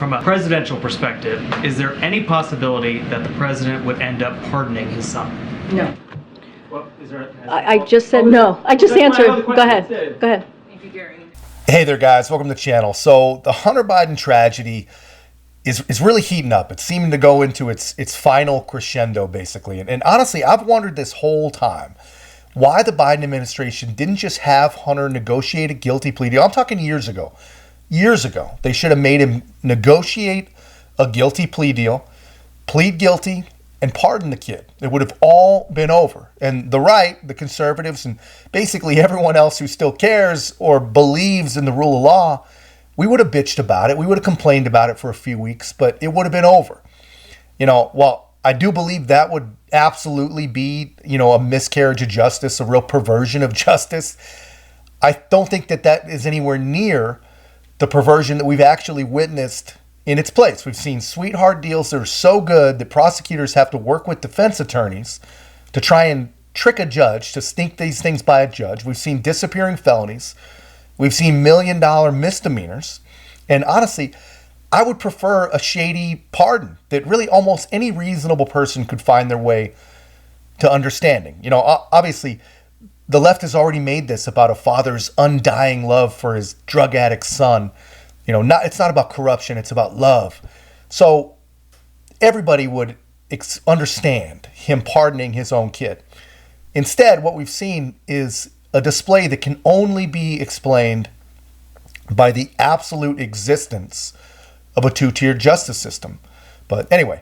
From a presidential perspective, is there any possibility that the president would end up pardoning his son? No. Well, I just said no. I just answered. Go ahead. Go ahead. Thank you, Gary. Hey there, guys. Welcome to the channel. So the Hunter Biden tragedy is really heating up. It's seeming to go into its final crescendo, basically. And honestly, I've wondered this whole time why the Biden administration didn't just have Hunter negotiate a guilty plea deal. I'm talking years ago. Years ago, they should have made him negotiate a guilty plea deal, plead guilty, and pardon the kid. It would have all been over. And the right, the conservatives, and basically everyone else who still cares or believes in the rule of law, we would have bitched about it. We would have complained about it for a few weeks, but it would have been over. While I do believe that would absolutely be, a miscarriage of justice, a real perversion of justice, I don't think that is anywhere near the perversion that we've actually witnessed in its place. We've seen sweetheart deals that are so good that prosecutors have to work with defense attorneys to try and trick a judge, to sneak these things by a judge. We've seen disappearing felonies. We've seen $1 million misdemeanors. And honestly, I would prefer a shady pardon that really almost any reasonable person could find their way to understanding. Obviously, the left has already made this about a father's undying love for his drug addict son. It's not about corruption, it's about love. So everybody would understand him pardoning his own kid. Instead, what we've seen is a display that can only be explained by the absolute existence of a two-tiered justice system. But anyway,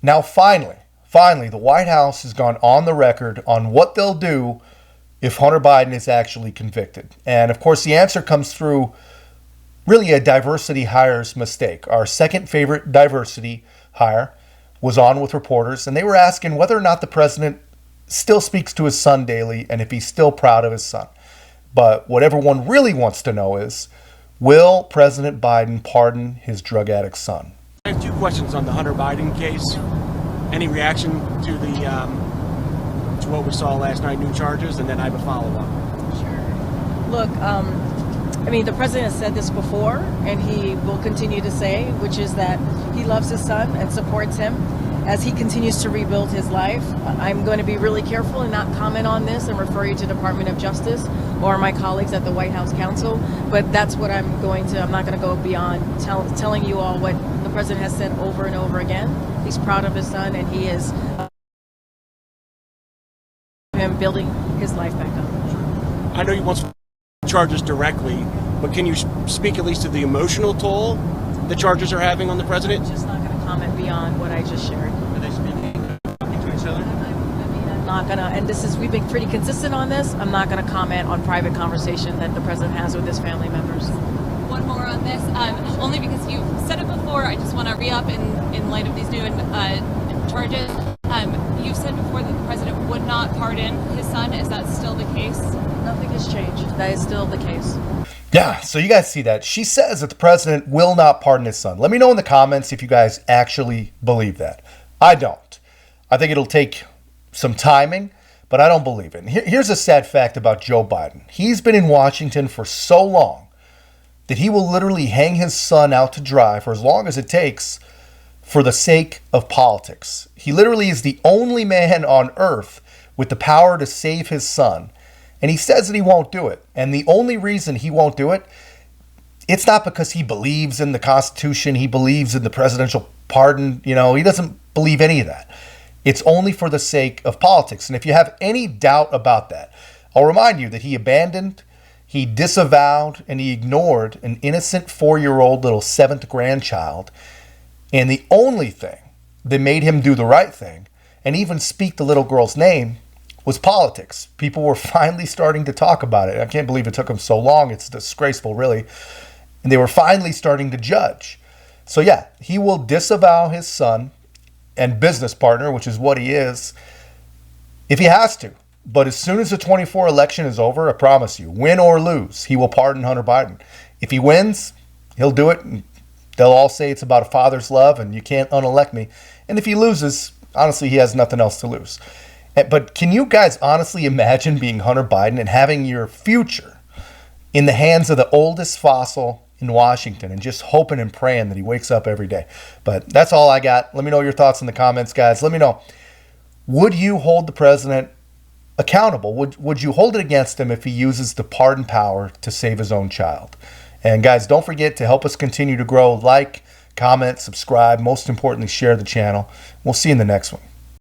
now finally, the White House has gone on the record on what they'll do if Hunter Biden is actually convicted. And of course, the answer comes through really a diversity hires mistake. Our second favorite diversity hire was on with reporters, and they were asking whether or not the president still speaks to his son daily and if he's still proud of his son. But what everyone really wants to know is, will President Biden pardon his drug addict son? I have two questions on the Hunter Biden case. Any reaction to to what we saw last night, new charges, and then I have a follow-up. Sure. Look, the president has said this before, and he will continue to say, which is that he loves his son and supports him as he continues to rebuild his life. I'm going to be really careful and not comment on this and refer you to Department of Justice or my colleagues at the White House Counsel, but that's what I'm not going to go beyond telling you all what the president has said over and over again. He's proud of his son, and he is him building his life back up. I know you want charges directly, but can you speak at least to the emotional toll the charges are having on the president? I'm just not going to comment beyond what I just shared. Are they speaking to each other? I'm not going to, and we've been pretty consistent on this, I'm not going to comment on private conversation that the president has with his family members. One more on this, only because you've said it before, I just want to re-up in light of these new charges. You've said before that the president would not pardon his son. Is that still the case? Nothing has changed. That is still the case. Yeah, so you guys see that. She says that the president will not pardon his son. Let me know in the comments if you guys actually believe that. I don't. I think it'll take some timing, but I don't believe it. And here's a sad fact about Joe Biden. He's been in Washington for so long that he will literally hang his son out to dry for as long as it takes for the sake of politics. He literally is the only man on earth with the power to save his son. And he says that he won't do it. And the only reason he won't do it, it's not because he believes in the Constitution, he believes in the presidential pardon, he doesn't believe any of that. It's only for the sake of politics. And if you have any doubt about that, I'll remind you that he abandoned, he disavowed, and he ignored an innocent 4-year-old little 7th grandchild. And the only thing that made him do the right thing and even speak the little girl's name was politics. People were finally starting to talk about it. I can't believe it took him so long. It's disgraceful, really. And they were finally starting to judge. So yeah, he will disavow his son and business partner, which is what he is, if he has to. But as soon as the 24 election is over, I promise you, win or lose, he will pardon Hunter Biden. If he wins, he'll do it. And they'll all say it's about a father's love and you can't unelect me. And if he loses, honestly, he has nothing else to lose. But can you guys honestly imagine being Hunter Biden and having your future in the hands of the oldest fossil in Washington and just hoping and praying that he wakes up every day. But that's all I got. Let me know your thoughts in the comments, guys. Let me know, would you hold the president accountable? Would you hold it against him if he uses the pardon power to save his own child? And guys, don't forget to help us continue to grow. Like, comment, subscribe. Most importantly, share the channel. We'll see you in the next one.